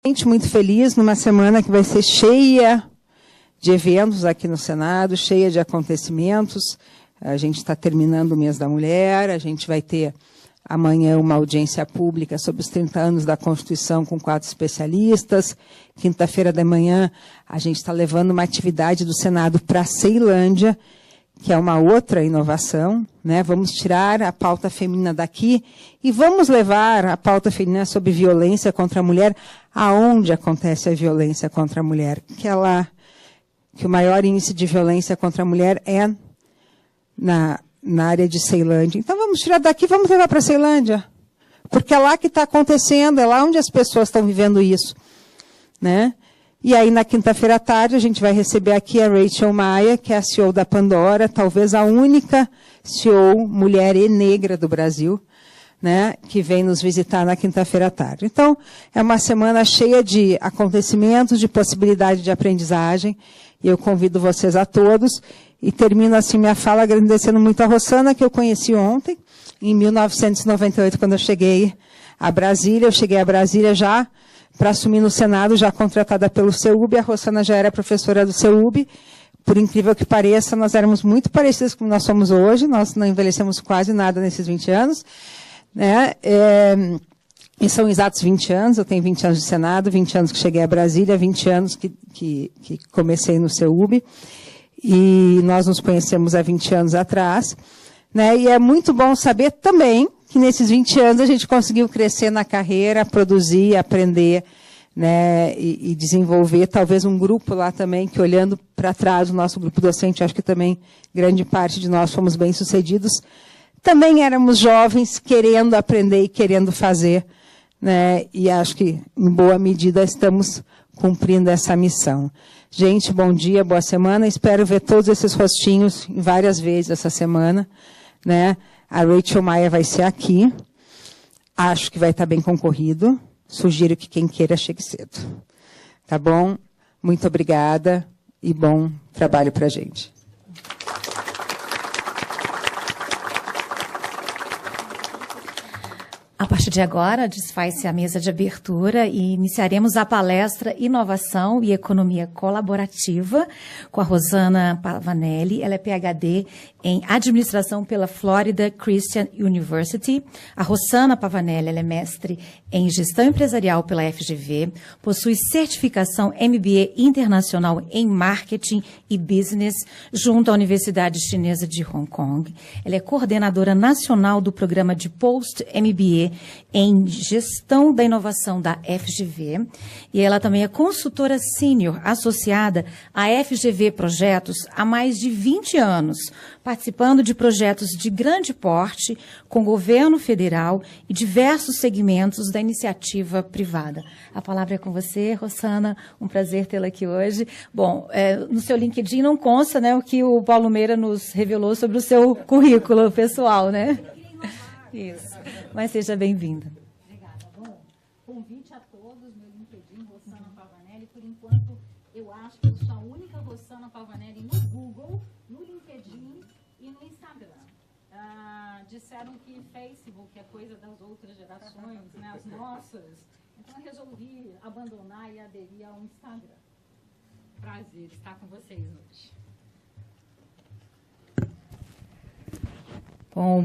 Muito feliz numa semana que vai ser cheia de eventos aqui no Senado, cheia de acontecimentos. A gente está terminando o mês da mulher, a gente vai ter amanhã uma audiência pública sobre os 30 anos da Constituição com 4 especialistas. Quinta-feira da manhã a gente está levando uma atividade do Senado para a Ceilândia, que é uma outra inovação, né? Vamos tirar a pauta feminina daqui e vamos levar a pauta feminina sobre violência contra a mulher aonde acontece a violência contra a mulher, que o maior índice de violência contra a mulher é na área de Ceilândia. Então vamos tirar daqui, vamos levar para a Ceilândia, porque é lá que está acontecendo, é lá onde as pessoas estão vivendo isso, né? E aí, na quinta-feira à tarde, a gente vai receber aqui a Rachel Maia, que é a CEO da Pandora, talvez a única CEO mulher e negra do Brasil, né, que vem nos visitar na quinta-feira à tarde. Então, é uma semana cheia de acontecimentos, de possibilidade de aprendizagem, e eu convido vocês a todos, e termino assim minha fala agradecendo muito a Rossana, que eu conheci ontem, em 1998, quando eu cheguei a Brasília. Eu cheguei a Brasília já para assumir no Senado, já contratada pelo CEUB. A Rossana já era professora do CEUB. Por incrível que pareça, nós éramos muito parecidas com nós somos hoje. Nós não envelhecemos quase nada nesses 20 anos. Né? E são exatos 20 anos. Eu tenho 20 anos de Senado, 20 anos que cheguei a Brasília, 20 anos que comecei no CEUB. E nós nos conhecemos há 20 anos atrás. Né? E é muito bom saber também que nesses 20 anos a gente conseguiu crescer na carreira, produzir, aprender, né, e desenvolver talvez um grupo lá também, que olhando para trás, o nosso grupo docente, acho que também grande parte de nós fomos bem-sucedidos. Também éramos jovens, querendo aprender e querendo fazer, né, e acho que, em boa medida, estamos cumprindo essa missão. Gente, bom dia, boa semana. Espero ver todos esses rostinhos várias vezes essa semana, né? A Rachel Maia vai ser aqui. Acho que vai estar bem concorrido. Sugiro que quem queira chegue cedo. Tá bom? Muito obrigada e bom trabalho para a gente. A partir de agora, desfaz-se a mesa de abertura e iniciaremos a palestra Inovação e Economia Colaborativa com a Rosana Pavanelli. Ela é PhD em Administração pela Florida Christian University. A Rosana Pavanelli, ela é mestre em Gestão Empresarial pela FGV, possui certificação MBA Internacional em Marketing e Business junto à Universidade Chinesa de Hong Kong. Ela é coordenadora nacional do programa de Post-MBA em Gestão da Inovação da FGV, e ela também é consultora sênior associada à FGV Projetos há mais de 20 anos, participando de projetos de grande porte com governo federal e diversos segmentos da iniciativa privada. A palavra é com você, Rossana, um prazer tê-la aqui hoje. Bom, no seu LinkedIn não consta, né, o que o Paulo Meira nos revelou sobre o seu currículo pessoal, né? Isso, mas seja bem-vinda. Obrigada. Bom, convite a todos, meu LinkedIn, Rossana Pavanelli. Por enquanto, eu acho que eu sou a única Rossana Pavanelli no Google, no LinkedIn e no Instagram. Disseram que Facebook é coisa das outras gerações, né, as nossas. Então, eu resolvi abandonar e aderir ao Instagram. Prazer estar com vocês hoje.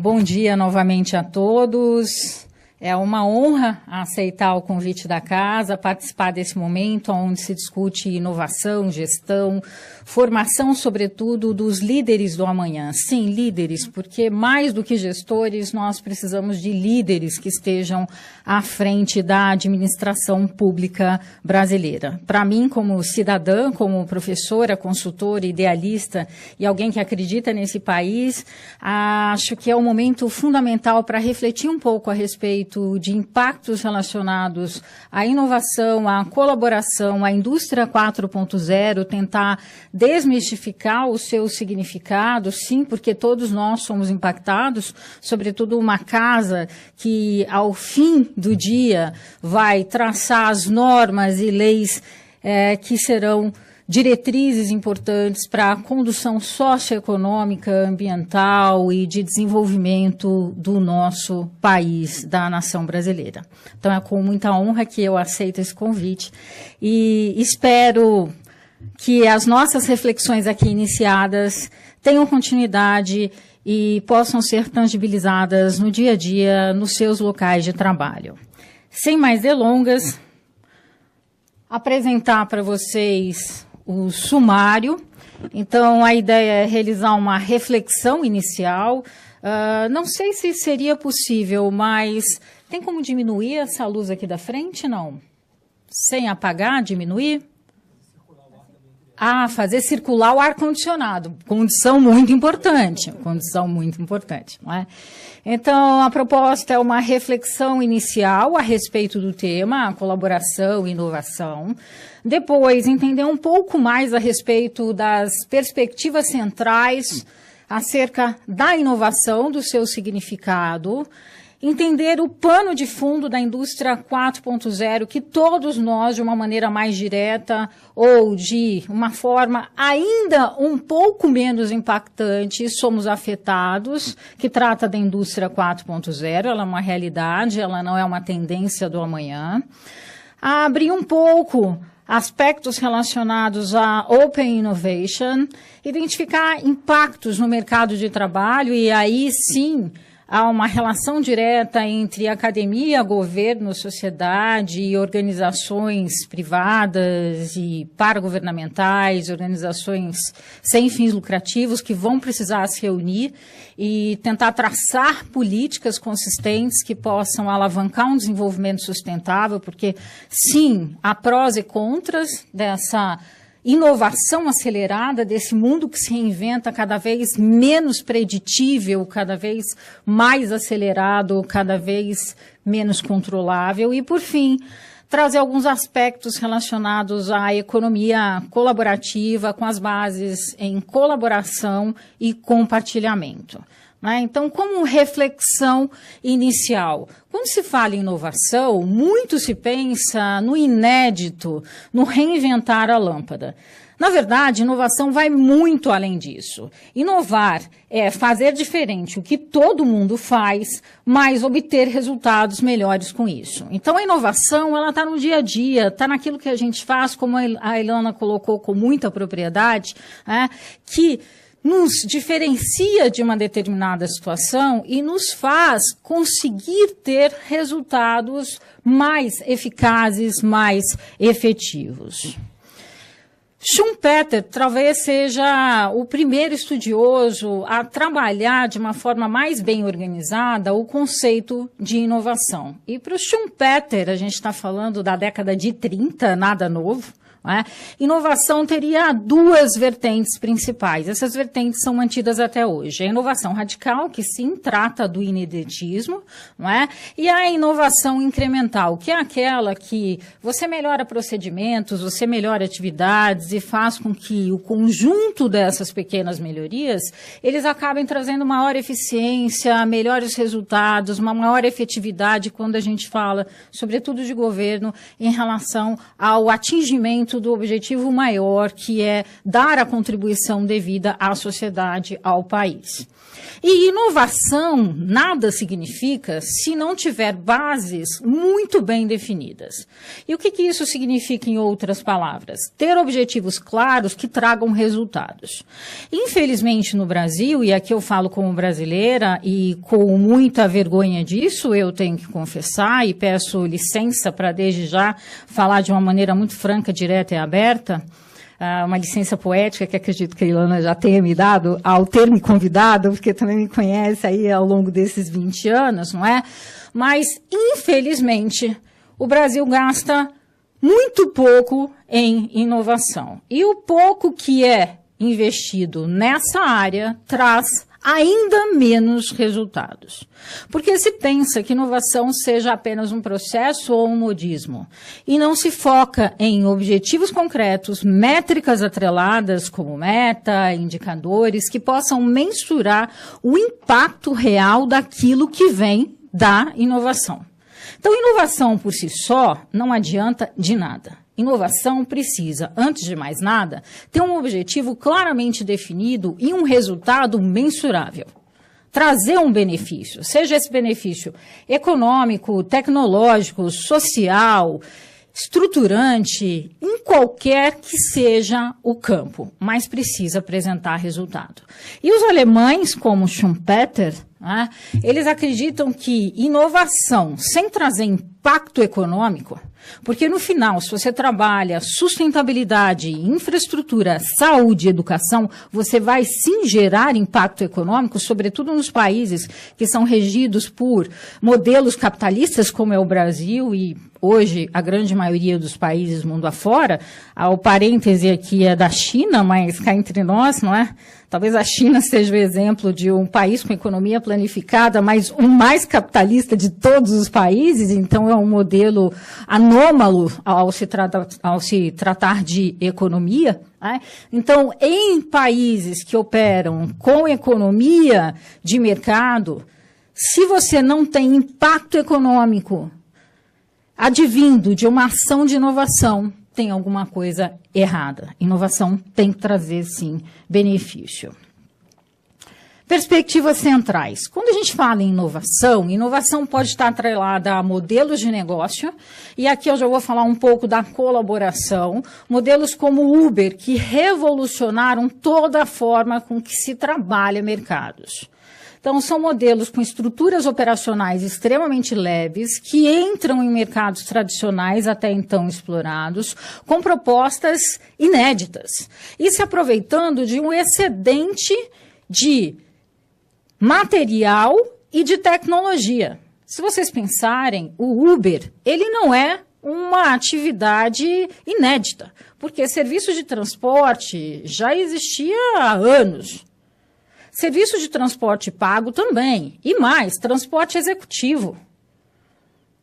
Bom dia novamente a todos. É uma honra aceitar o convite da casa, participar desse momento onde se discute inovação, gestão, formação, sobretudo, dos líderes do amanhã. Sim, líderes, porque mais do que gestores, nós precisamos de líderes que estejam à frente da administração pública brasileira. Para mim, como cidadã, como professora, consultora, idealista e alguém que acredita nesse país, acho que é um momento fundamental para refletir um pouco a respeito de impactos relacionados à inovação, à colaboração, à indústria 4.0, tentar desmistificar o seu significado, sim, porque todos nós somos impactados, sobretudo uma casa que, ao fim do dia, vai traçar as normas e leis que serão diretrizes importantes para a condução socioeconômica, ambiental e de desenvolvimento do nosso país, da nação brasileira. Então, é com muita honra que eu aceito esse convite e espero que as nossas reflexões aqui iniciadas tenham continuidade e possam ser tangibilizadas no dia a dia, nos seus locais de trabalho. Sem mais delongas, apresentar para vocês o sumário. Então, a ideia é realizar uma reflexão inicial. Não sei se seria possível, mas tem como diminuir essa luz aqui da frente, não? Sem apagar, diminuir? Fazer circular o ar-condicionado, condição muito importante, não é? Então, a proposta é uma reflexão inicial a respeito do tema, a colaboração e inovação. Depois, entender um pouco mais a respeito das perspectivas centrais acerca da inovação, do seu significado. Entender o pano de fundo da indústria 4.0, que todos nós, de uma maneira mais direta ou de uma forma ainda um pouco menos impactante, somos afetados, que trata da indústria 4.0, ela é uma realidade, ela não é uma tendência do amanhã. Abrir um pouco aspectos relacionados à Open Innovation, identificar impactos no mercado de trabalho e aí sim, há uma relação direta entre academia, governo, sociedade e organizações privadas e paragovernamentais, organizações sem fins lucrativos que vão precisar se reunir e tentar traçar políticas consistentes que possam alavancar um desenvolvimento sustentável, porque, sim, há prós e contras dessa inovação acelerada, desse mundo que se reinventa cada vez menos preditível, cada vez mais acelerado, cada vez menos controlável. E, por fim, trazer alguns aspectos relacionados à economia colaborativa, com as bases em colaboração e compartilhamento. Então, como reflexão inicial, quando se fala em inovação, muito se pensa no inédito, no reinventar a lâmpada. Na verdade, inovação vai muito além disso. Inovar é fazer diferente o que todo mundo faz, mas obter resultados melhores com isso. Então, a inovação, ela está no dia a dia, está naquilo que a gente faz, como a Ilana colocou com muita propriedade, que nos diferencia de uma determinada situação e nos faz conseguir ter resultados mais eficazes, mais efetivos. Schumpeter talvez seja o primeiro estudioso a trabalhar de uma forma mais bem organizada o conceito de inovação. E para o Schumpeter, a gente está falando da década de 30, nada novo. Inovação teria duas vertentes principais. Essas vertentes são mantidas até hoje. A inovação radical, que sim trata do inedentismo, e a inovação incremental, que é aquela que você melhora procedimentos, você melhora atividades e faz com que o conjunto dessas pequenas melhorias, eles acabem trazendo maior eficiência, melhores resultados, uma maior efetividade quando a gente fala, sobretudo de governo, em relação ao atingimento do objetivo maior, que é dar a contribuição devida à sociedade, ao país. E inovação nada significa se não tiver bases muito bem definidas. E o que isso significa em outras palavras? Ter objetivos claros que tragam resultados. Infelizmente no Brasil, e aqui eu falo como brasileira e com muita vergonha disso, eu tenho que confessar e peço licença para desde já falar de uma maneira muito franca, direta e aberta, uma licença poética que acredito que a Ilana já tenha me dado ao ter me convidado, porque também me conhece aí ao longo desses 20 anos, não é? Mas, infelizmente, o Brasil gasta muito pouco em inovação. E o pouco que é investido nessa área traz ainda menos resultados. Porque se pensa que inovação seja apenas um processo ou um modismo, e não se foca em objetivos concretos, métricas atreladas como meta, indicadores, que possam mensurar o impacto real daquilo que vem da inovação. Então, inovação por si só não adianta de nada. Inovação precisa, antes de mais nada, ter um objetivo claramente definido e um resultado mensurável. Trazer um benefício, seja esse benefício econômico, tecnológico, social, estruturante, em qualquer que seja o campo, mas precisa apresentar resultado. E os alemães, como Schumpeter, né, eles acreditam que inovação sem trazer impacto econômico, porque no final, se você trabalha sustentabilidade, infraestrutura, saúde e educação, você vai sim gerar impacto econômico, sobretudo nos países que são regidos por modelos capitalistas, como é o Brasil e hoje a grande maioria dos países mundo afora. O parêntese aqui é da China, mas cá entre nós, não é? Talvez a China seja o exemplo de um país com economia planificada, mas o mais capitalista de todos os países, então é um modelo anômalo ao se tratar de economia. Né? Então, em países que operam com economia de mercado, se você não tem impacto econômico advindo de uma ação de inovação, tem alguma coisa errada. Inovação tem que trazer, sim, benefício. Perspectivas centrais. Quando a gente fala em inovação, inovação pode estar atrelada a modelos de negócio, e aqui eu já vou falar um pouco da colaboração, modelos como o Uber, que revolucionaram toda a forma com que se trabalha mercados. Então, são modelos com estruturas operacionais extremamente leves, que entram em mercados tradicionais até então explorados, com propostas inéditas, e se aproveitando de um excedente de material e de tecnologia. Se vocês pensarem, o Uber, ele não é uma atividade inédita, porque serviço de transporte já existia há anos. Serviço de transporte pago também. E mais, transporte executivo,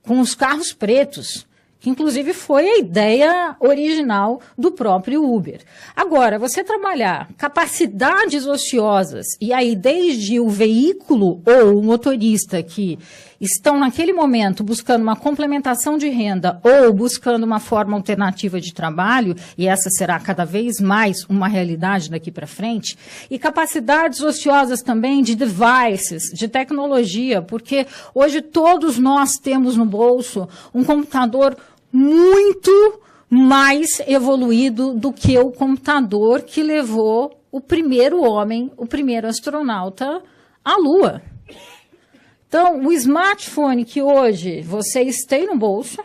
com os carros pretos, que inclusive foi a ideia original do próprio Uber. Agora, você trabalhar capacidades ociosas, e aí desde o veículo ou o motorista que estão naquele momento buscando uma complementação de renda ou buscando uma forma alternativa de trabalho, e essa será cada vez mais uma realidade daqui para frente, e capacidades ociosas também de devices, de tecnologia, porque hoje todos nós temos no bolso um computador muito mais evoluído do que o computador que levou o primeiro homem, o primeiro astronauta à Lua. Então, o smartphone que hoje vocês têm no bolso,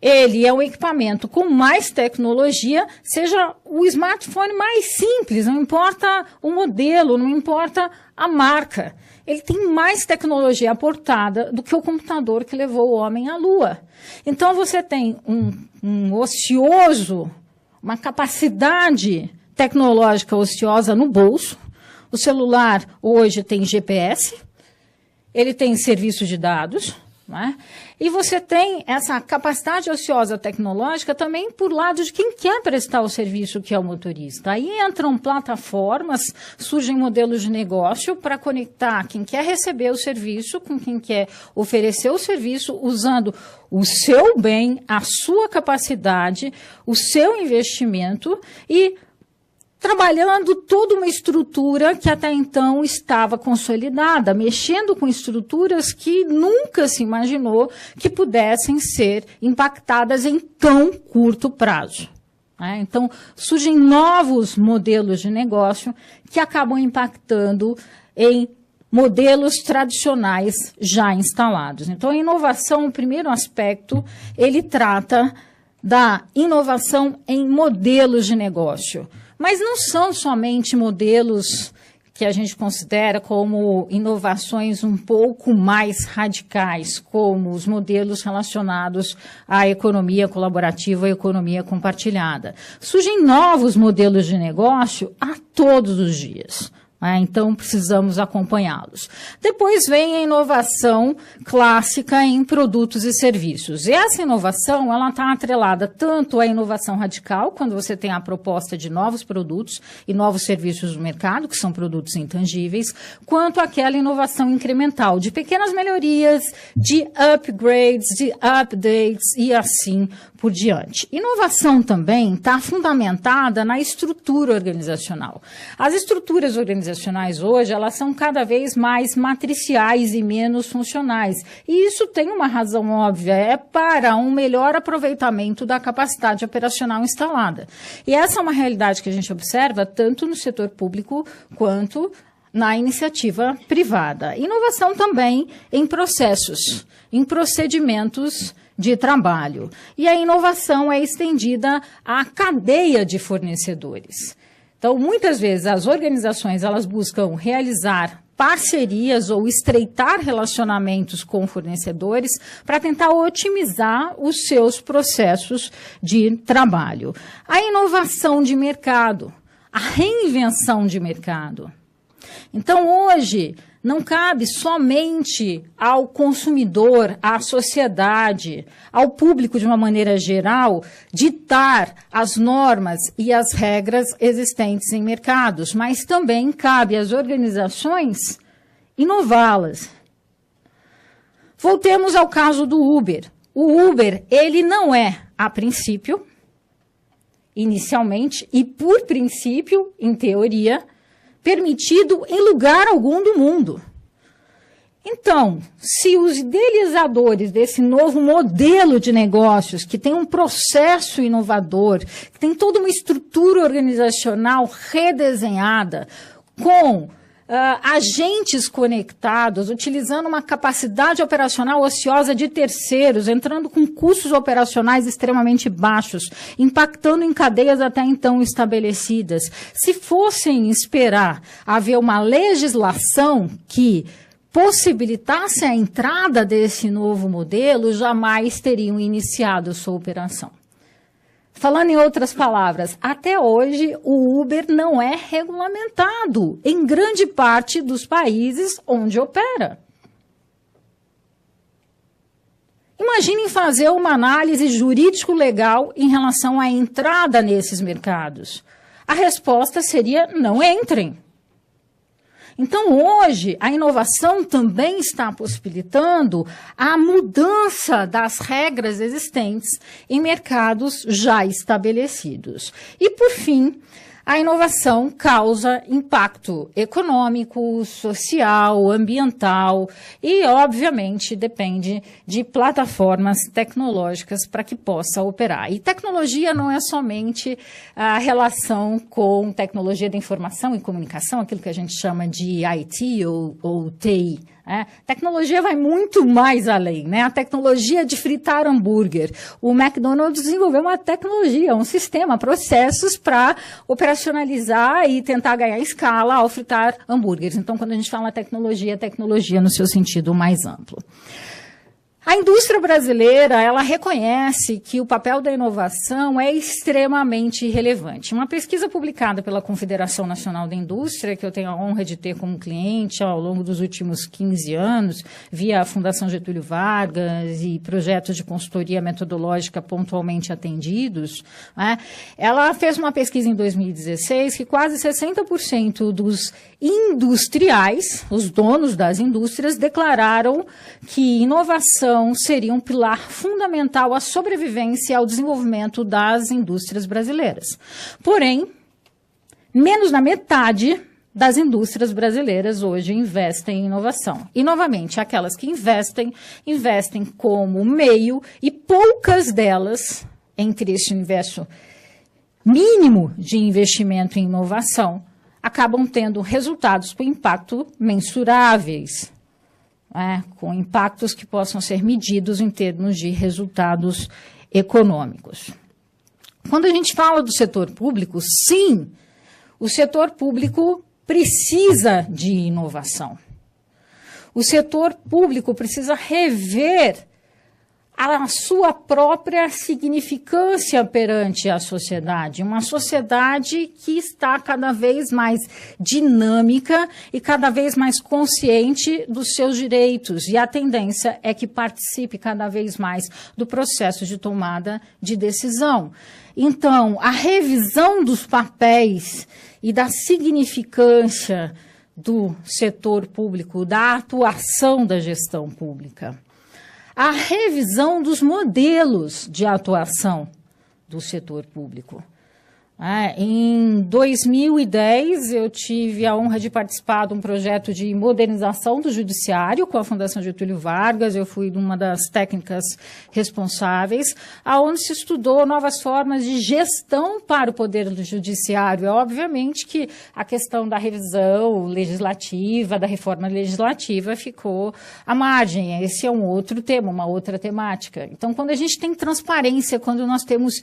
ele é um equipamento com mais tecnologia, seja o smartphone mais simples, não importa o modelo, não importa a marca. Ele tem mais tecnologia aportada do que o computador que levou o homem à Lua. Então, você tem um ocioso, uma capacidade tecnológica ociosa no bolso. O celular hoje tem GPS, ele tem serviço de dados, né? E você tem essa capacidade ociosa tecnológica também por lado de quem quer prestar o serviço, que é o motorista. Aí entram plataformas, surgem modelos de negócio para conectar quem quer receber o serviço com quem quer oferecer o serviço, usando o seu bem, a sua capacidade, o seu investimento e trabalhando toda uma estrutura que até então estava consolidada, mexendo com estruturas que nunca se imaginou que pudessem ser impactadas em tão curto prazo. Então, surgem novos modelos de negócio que acabam impactando em modelos tradicionais já instalados. Então, a inovação, o primeiro aspecto, ele trata da inovação em modelos de negócio. Mas não são somente modelos que a gente considera como inovações um pouco mais radicais, como os modelos relacionados à economia colaborativa e economia compartilhada. Surgem novos modelos de negócio a todos os dias. Então, precisamos acompanhá-los. Depois vem a inovação clássica em produtos e serviços. E essa inovação, ela está atrelada tanto à inovação radical, quando você tem a proposta de novos produtos e novos serviços no mercado, que são produtos intangíveis, quanto àquela inovação incremental, de pequenas melhorias, de upgrades, de updates e assim por diante. Inovação também está fundamentada na estrutura organizacional. As estruturas organizacionais hoje, elas são cada vez mais matriciais e menos funcionais. E isso tem uma razão óbvia, é para um melhor aproveitamento da capacidade operacional instalada. E essa é uma realidade que a gente observa tanto no setor público quanto na iniciativa privada. Inovação também em processos, em procedimentos de trabalho. E a inovação é estendida à cadeia de fornecedores. Então, muitas vezes, as organizações elas buscam realizar parcerias ou estreitar relacionamentos com fornecedores para tentar otimizar os seus processos de trabalho. A inovação de mercado, a reinvenção de mercado. Então, hoje, não cabe somente ao consumidor, à sociedade, ao público de uma maneira geral, ditar as normas e as regras existentes em mercados, mas também cabe às organizações inová-las. Voltemos ao caso do Uber. O Uber, ele não é, a princípio, inicialmente e por princípio, em teoria, permitido em lugar algum do mundo. Então, se os idealizadores desse novo modelo de negócios, que tem um processo inovador, que tem toda uma estrutura organizacional redesenhada, com agentes conectados, utilizando uma capacidade operacional ociosa de terceiros, entrando com custos operacionais extremamente baixos, impactando em cadeias até então estabelecidas. Se fossem esperar haver uma legislação que possibilitasse a entrada desse novo modelo, jamais teriam iniciado sua operação. Falando em outras palavras, até hoje o Uber não é regulamentado em grande parte dos países onde opera. Imaginem fazer uma análise jurídico-legal em relação à entrada nesses mercados. A resposta seria: não entrem. Então, hoje, a inovação também está possibilitando a mudança das regras existentes em mercados já estabelecidos. E, por fim, a inovação causa impacto econômico, social, ambiental e, obviamente, depende de plataformas tecnológicas para que possa operar. E tecnologia não é somente a relação com tecnologia da informação e comunicação, aquilo que a gente chama de IT ou TI. Tecnologia vai muito mais além, né? A tecnologia de fritar hambúrguer. O McDonald's desenvolveu uma tecnologia, um sistema, processos para operacionalizar e tentar ganhar escala ao fritar hambúrgueres. Então, quando a gente fala tecnologia, é tecnologia no seu sentido mais amplo. A indústria brasileira, ela reconhece que o papel da inovação é extremamente relevante. Uma pesquisa publicada pela Confederação Nacional da Indústria, que eu tenho a honra de ter como cliente ao longo dos últimos 15 anos, via a Fundação Getúlio Vargas e projetos de consultoria metodológica pontualmente atendidos, ela fez uma pesquisa em 2016 que quase 60% dos industriais, os donos das indústrias, declararam que inovação seria um pilar fundamental à sobrevivência e ao desenvolvimento das indústrias brasileiras. Porém, menos da metade das indústrias brasileiras hoje investem em inovação. E, novamente, aquelas que investem como meio e poucas delas, entre este universo mínimo de investimento em inovação, acabam tendo resultados com impacto mensuráveis, com impactos que possam ser medidos em termos de resultados econômicos. Quando a gente fala do setor público, sim, o setor público precisa de inovação. O setor público precisa rever a sua própria significância perante a sociedade, uma sociedade que está cada vez mais dinâmica e cada vez mais consciente dos seus direitos, e a tendência é que participe cada vez mais do processo de tomada de decisão. Então, a revisão dos papéis e da significância do setor público, da atuação da gestão pública. A revisão dos modelos de atuação do setor público. Em 2010, eu tive a honra de participar de um projeto de modernização do judiciário com a Fundação Getúlio Vargas. Eu fui uma das técnicas responsáveis, onde se estudou novas formas de gestão para o poder judiciário. Obviamente que a questão da revisão legislativa, da reforma legislativa, ficou à margem. Esse é um outro tema, uma outra temática. Então, quando a gente tem transparência, quando nós temos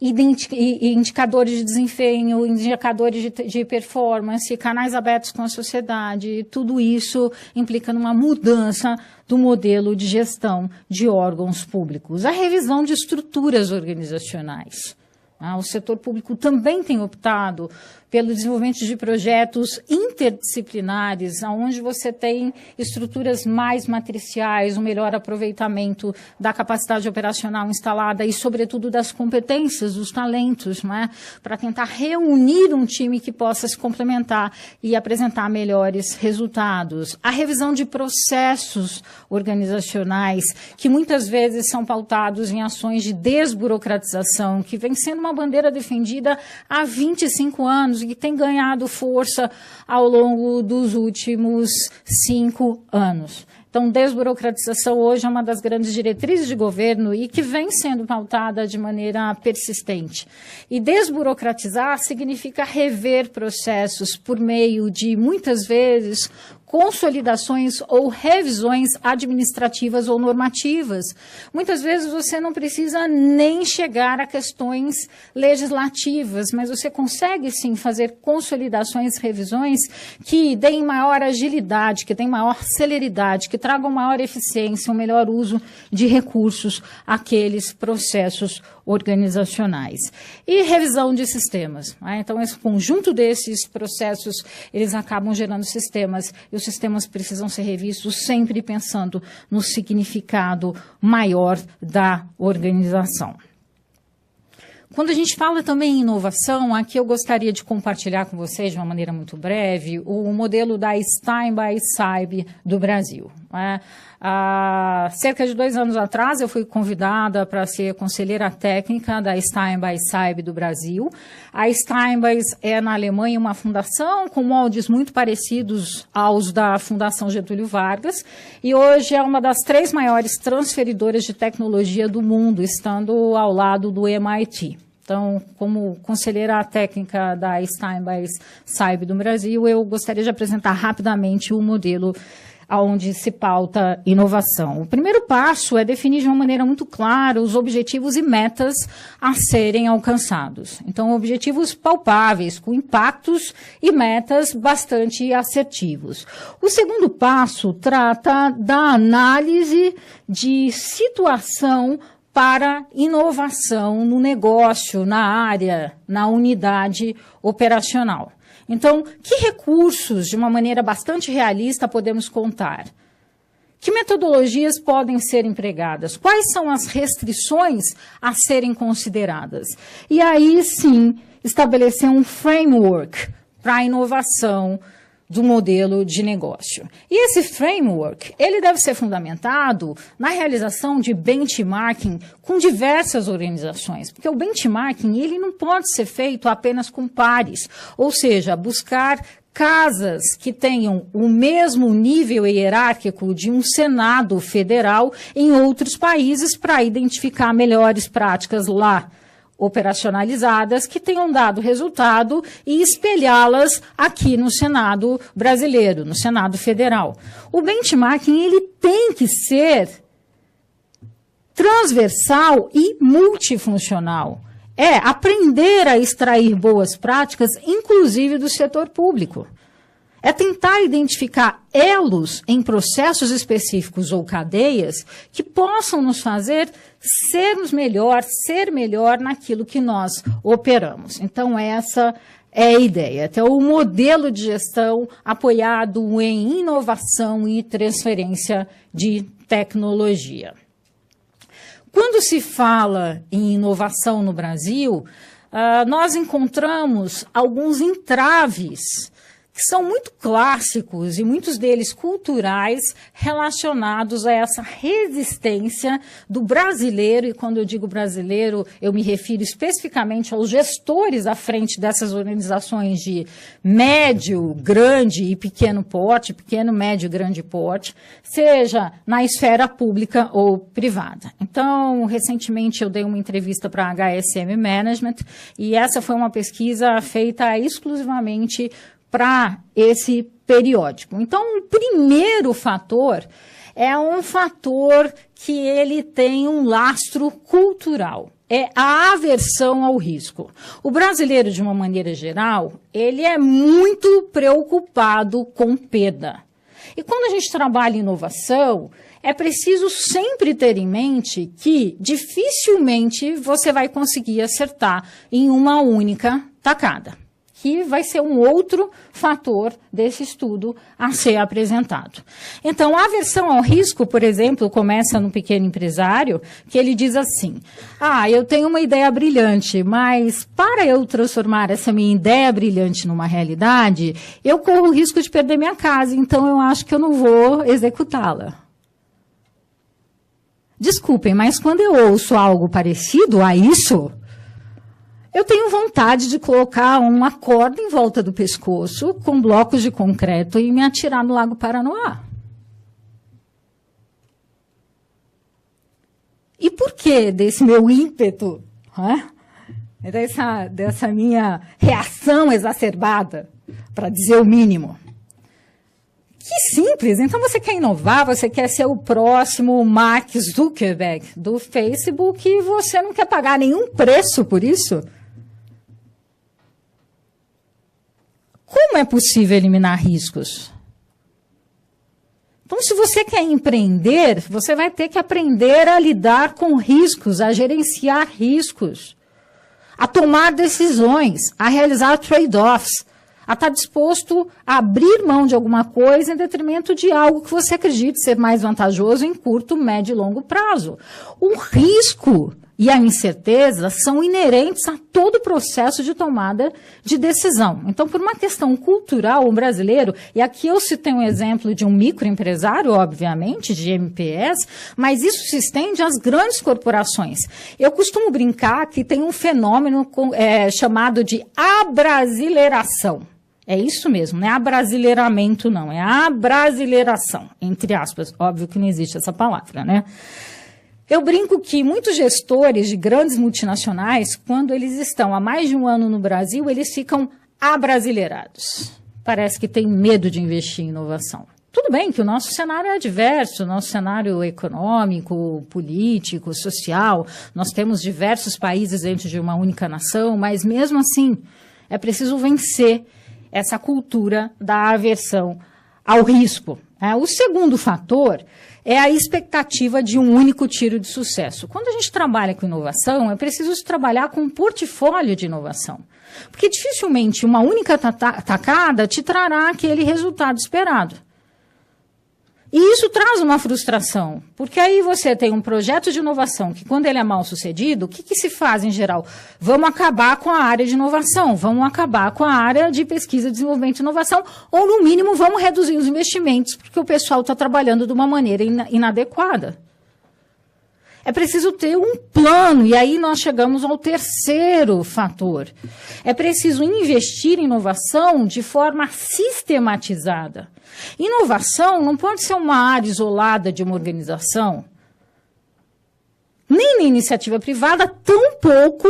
indicadores de desempenho, indicadores de performance, canais abertos com a sociedade, tudo isso implica numa mudança do modelo de gestão de órgãos públicos. A revisão de estruturas organizacionais. O setor público também tem optado pelo desenvolvimento de projetos interdisciplinares, onde você tem estruturas mais matriciais, um melhor aproveitamento da capacidade operacional instalada e, sobretudo, das competências, dos talentos, para tentar reunir um time que possa se complementar e apresentar melhores resultados. A revisão de processos organizacionais, que muitas vezes são pautados em ações de desburocratização, que vem sendo uma bandeira defendida há 25 anos, e que tem ganhado força ao longo dos últimos 5 anos. Então, desburocratização hoje é uma das grandes diretrizes de governo e que vem sendo pautada de maneira persistente. E desburocratizar significa rever processos por meio de, muitas vezes, consolidações ou revisões administrativas ou normativas. Muitas vezes você não precisa nem chegar a questões legislativas, mas você consegue sim fazer consolidações, revisões que deem maior agilidade, que deem maior celeridade, que tragam maior eficiência, um melhor uso de recursos àqueles processos organizacionais. E revisão de sistemas. Então, esse conjunto desses processos, eles acabam gerando sistemas, e os sistemas precisam ser revistos sempre pensando no significado maior da organização. Quando a gente fala também em inovação, aqui eu gostaria de compartilhar com vocês, de uma maneira muito breve, o modelo da Stein by Saib do Brasil. Há cerca de 2 anos atrás, eu fui convidada para ser conselheira técnica da Stein by Saib do Brasil. A Stein by é, na Alemanha, uma fundação com moldes muito parecidos aos da Fundação Getúlio Vargas, e hoje é uma das 3 maiores transferidoras de tecnologia do mundo, estando ao lado do MIT. Então, como conselheira técnica da Stein by Saib do Brasil, eu gostaria de apresentar rapidamente o modelo onde se pauta inovação. O primeiro passo é definir de uma maneira muito clara os objetivos e metas a serem alcançados. Então, objetivos palpáveis, com impactos e metas bastante assertivos. O segundo passo trata da análise de situação para inovação no negócio, na área, na unidade operacional. Então, que recursos, de uma maneira bastante realista, podemos contar? Que metodologias podem ser empregadas? Quais são as restrições a serem consideradas? E aí, sim, estabelecer um framework para a inovação do modelo de negócio. E esse framework, ele deve ser fundamentado na realização de benchmarking com diversas organizações, porque o benchmarking, ele não pode ser feito apenas com pares, ou seja, buscar casas que tenham o mesmo nível hierárquico de um Senado federal em outros países para identificar melhores práticas lá operacionalizadas que tenham dado resultado e espelhá-las aqui no Senado brasileiro, no Senado federal. O benchmarking, ele tem que ser transversal e multifuncional. É aprender a extrair boas práticas, inclusive do setor público. É tentar identificar elos em processos específicos ou cadeias que possam nos fazer ser melhor naquilo que nós operamos. Então, essa é a ideia. Então, o modelo de gestão apoiado em inovação e transferência de tecnologia. Quando se fala em inovação no Brasil, nós encontramos alguns entraves que são muito clássicos e muitos deles culturais relacionados a essa resistência do brasileiro, e quando eu digo brasileiro, eu me refiro especificamente aos gestores à frente dessas organizações de médio, grande e pequeno porte, pequeno, médio e grande porte, seja na esfera pública ou privada. Então, recentemente eu dei uma entrevista para a HSM Management, e essa foi uma pesquisa feita exclusivamente para esse periódico. Então, o primeiro fator é um fator que ele tem um lastro cultural. É a aversão ao risco. O brasileiro, de uma maneira geral, ele é muito preocupado com perda. E quando a gente trabalha em inovação, é preciso sempre ter em mente que dificilmente você vai conseguir acertar em uma única tacada, que vai ser um outro fator desse estudo a ser apresentado. Então, a aversão ao risco, por exemplo, começa no pequeno empresário, que ele diz assim: eu tenho uma ideia brilhante, mas para eu transformar essa minha ideia brilhante numa realidade, eu corro o risco de perder minha casa, então eu acho que eu não vou executá-la. Desculpem, mas quando eu ouço algo parecido a isso, eu tenho vontade de colocar uma corda em volta do pescoço com blocos de concreto e me atirar no Lago Paranoá. E por que desse meu ímpeto, dessa minha reação exacerbada, para dizer o mínimo? Que simples. Então, você quer inovar, você quer ser o próximo Mark Zuckerberg do Facebook e você não quer pagar nenhum preço por isso? Como é possível eliminar riscos? Então, se você quer empreender, você vai ter que aprender a lidar com riscos, a gerenciar riscos, a tomar decisões, a realizar trade-offs, a estar disposto a abrir mão de alguma coisa em detrimento de algo que você acredite ser mais vantajoso em curto, médio e longo prazo. O risco e a incerteza são inerentes a todo o processo de tomada de decisão. Então, por uma questão cultural, o brasileiro, e aqui eu citei um exemplo de um microempresário, obviamente, de MPS, mas isso se estende às grandes corporações. Eu costumo brincar que tem um fenômeno chamado de abrasileiração. É isso mesmo, não é abrasileiramento, não, é abrasileiração, entre aspas. Óbvio que não existe essa palavra, né? Eu brinco que muitos gestores de grandes multinacionais, quando eles estão há mais de um ano no Brasil, eles ficam abrasileirados. Parece que tem medo de investir em inovação. Tudo bem que o nosso cenário é diverso, o nosso cenário econômico, político, social, nós temos diversos países dentro de uma única nação, mas mesmo assim é preciso vencer essa cultura da aversão ao risco. O segundo fator é a expectativa de um único tiro de sucesso. Quando a gente trabalha com inovação, é preciso se trabalhar com um portfólio de inovação. Porque dificilmente uma única tacada te trará aquele resultado esperado. E isso traz uma frustração, porque aí você tem um projeto de inovação que, quando ele é mal sucedido, o que se faz em geral? Vamos acabar com a área de inovação, vamos acabar com a área de pesquisa, desenvolvimento e inovação, ou, no mínimo, vamos reduzir os investimentos, porque o pessoal está trabalhando de uma maneira inadequada. É preciso ter um plano, e aí nós chegamos ao terceiro fator. É preciso investir em inovação de forma sistematizada. Inovação não pode ser uma área isolada de uma organização, nem na iniciativa privada, tampouco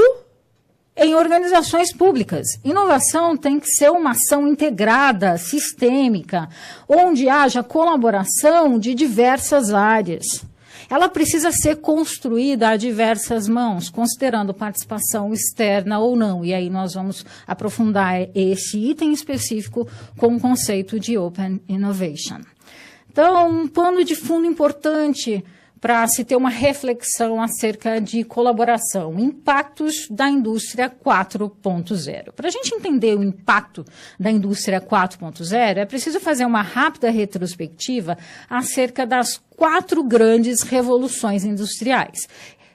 em organizações públicas. Inovação tem que ser uma ação integrada, sistêmica, onde haja colaboração de diversas áreas. ela precisa ser construída a diversas mãos, considerando participação externa ou não. E aí nós vamos aprofundar esse item específico com o conceito de Open Innovation. Então, um pano de fundo importante para se ter uma reflexão acerca de colaboração, impactos da indústria 4.0. Para a gente entender o impacto da indústria 4.0, é preciso fazer uma rápida retrospectiva acerca das 4 grandes revoluções industriais.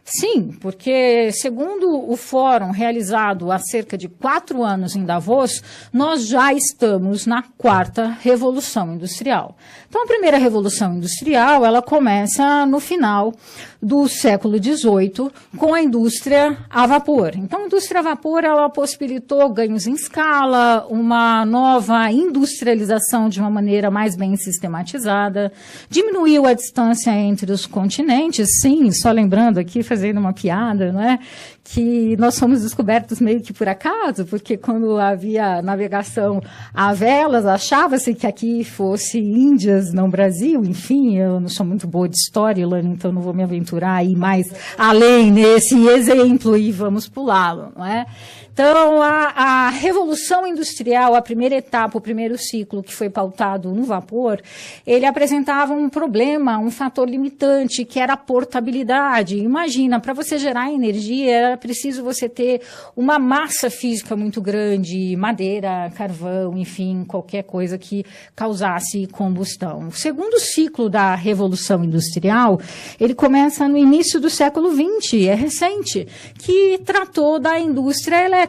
Sim, porque, segundo o fórum realizado há cerca de 4 anos em Davos, nós já estamos na 4ª Revolução Industrial. Então, a primeira Revolução Industrial, ela começa no final do século XVIII, com a indústria a vapor. Então, a indústria a vapor, ela possibilitou ganhos em escala, uma nova industrialização de uma maneira mais bem sistematizada, diminuiu a distância entre os continentes, sim, só lembrando aqui, fazendo uma piada, não é? Que nós fomos descobertos meio que por acaso, porque quando havia navegação a velas, achava-se que aqui fosse Índias, não Brasil. Enfim, eu não sou muito boa de história, Ilana, então não vou me aventurar aí mais além nesse exemplo e vamos pulá-lo, não é? Então, a Revolução Industrial, a primeira etapa, o primeiro ciclo que foi pautado no vapor, ele apresentava um problema, um fator limitante, que era a portabilidade. Imagina, para você gerar energia, era preciso você ter uma massa física muito grande, madeira, carvão, enfim, qualquer coisa que causasse combustão. O segundo ciclo da Revolução Industrial, ele começa no início do século XX, é recente, que tratou da indústria elétrica.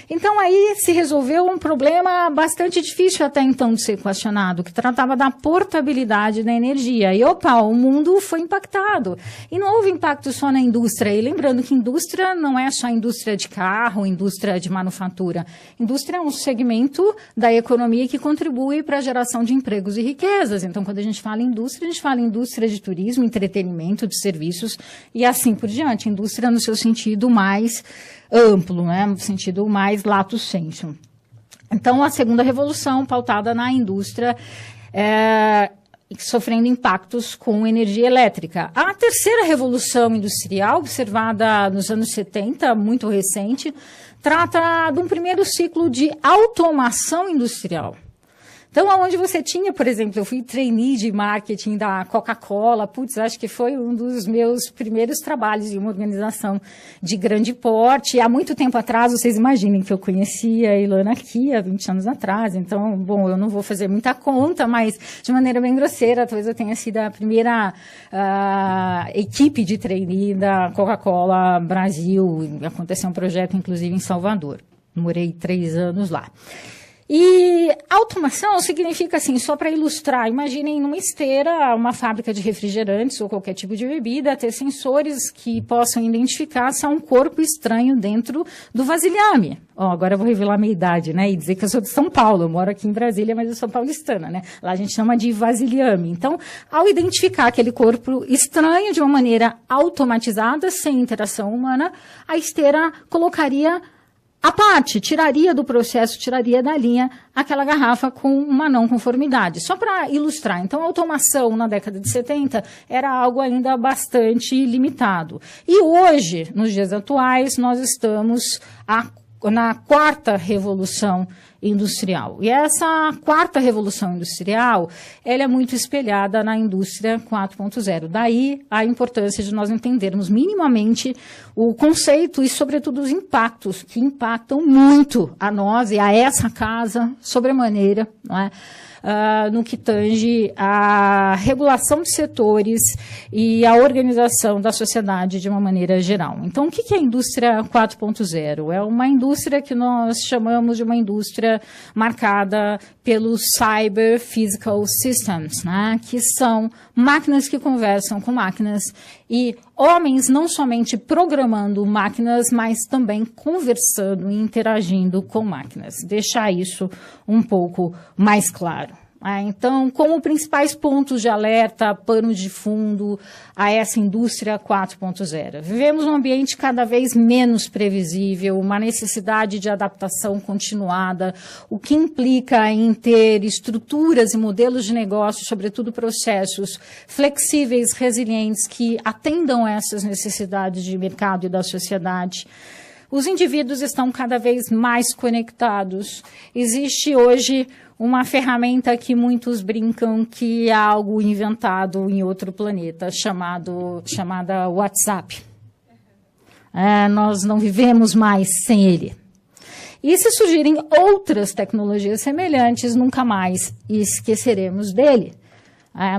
Então, aí se resolveu um problema bastante difícil até então de ser equacionado, que tratava da portabilidade da energia. E, o mundo foi impactado. E não houve impacto só na indústria. E lembrando que indústria não é só indústria de carro, indústria de manufatura. Indústria é um segmento da economia que contribui para a geração de empregos e riquezas. Então, quando a gente fala em indústria, a gente fala em indústria de turismo, entretenimento, de serviços e assim por diante. Indústria no seu sentido mais amplo, né, no sentido mais lato sensu. Então, a segunda revolução pautada na indústria, sofrendo impactos com energia elétrica. A terceira revolução industrial, observada nos anos 70, muito recente, trata de um primeiro ciclo de automação industrial. Então, onde você tinha, por exemplo, eu fui trainee de marketing da Coca-Cola, acho que foi um dos meus primeiros trabalhos em uma organização de grande porte. Há muito tempo atrás, vocês imaginem que eu conhecia a Ilana aqui, há 20 anos atrás. Então, bom, eu não vou fazer muita conta, mas de maneira bem grosseira, talvez eu tenha sido a primeira equipe de trainee da Coca-Cola Brasil. Aconteceu um projeto, inclusive, em Salvador. Morei 3 anos lá. E automação significa assim, só para ilustrar, imaginem numa esteira, uma fábrica de refrigerantes ou qualquer tipo de bebida, ter sensores que possam identificar se há um corpo estranho dentro do vasilhame. Agora eu vou revelar a minha idade, né, e dizer que eu sou de São Paulo, eu moro aqui em Brasília, mas eu sou paulistana, né, lá a gente chama de vasilhame. Então, ao identificar aquele corpo estranho de uma maneira automatizada, sem interação humana, a esteira colocaria à parte, tiraria do processo, tiraria da linha aquela garrafa com uma não conformidade. Só para ilustrar, então a automação na década de 70 era algo ainda bastante limitado. E hoje, nos dias atuais, nós estamos na 4ª revolução industrial. E essa 4ª revolução industrial, ela é muito espelhada na indústria 4.0. Daí a importância de nós entendermos minimamente o conceito e, sobretudo, os impactos que impactam muito a nós e a essa casa, sobremaneira, não é? No que tange a regulação de setores e a organização da sociedade de uma maneira geral. Então, o que é a indústria 4.0? É uma indústria que nós chamamos de uma indústria marcada pelos Cyber Physical Systems, né? Que são máquinas que conversam com máquinas e homens não somente programando máquinas, mas também conversando e interagindo com máquinas. Deixar isso um pouco mais claro. Então, como principais pontos de alerta, pano de fundo a essa indústria 4.0. Vivemos um ambiente cada vez menos previsível, uma necessidade de adaptação continuada, o que implica em ter estruturas e modelos de negócio, sobretudo processos flexíveis, resilientes, que atendam a essas necessidades de mercado e da sociedade. Os indivíduos estão cada vez mais conectados. Existe hoje uma ferramenta que muitos brincam que é algo inventado em outro planeta, chamada WhatsApp. Nós não vivemos mais sem ele. E se surgirem outras tecnologias semelhantes, nunca mais esqueceremos dele.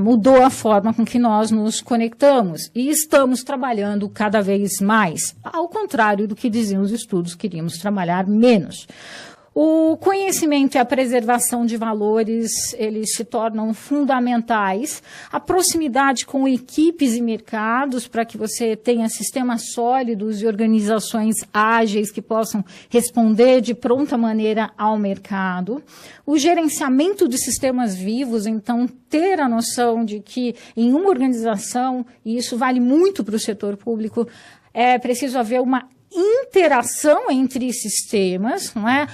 Mudou a forma com que nós nos conectamos e estamos trabalhando cada vez mais, ao contrário do que diziam os estudos, queríamos trabalhar menos. O conhecimento e a preservação de valores, eles se tornam fundamentais. A proximidade com equipes e mercados para que você tenha sistemas sólidos e organizações ágeis que possam responder de pronta maneira ao mercado. O gerenciamento de sistemas vivos, então, ter a noção de que em uma organização, e isso vale muito para o setor público, é preciso haver uma interação entre sistemas, não é?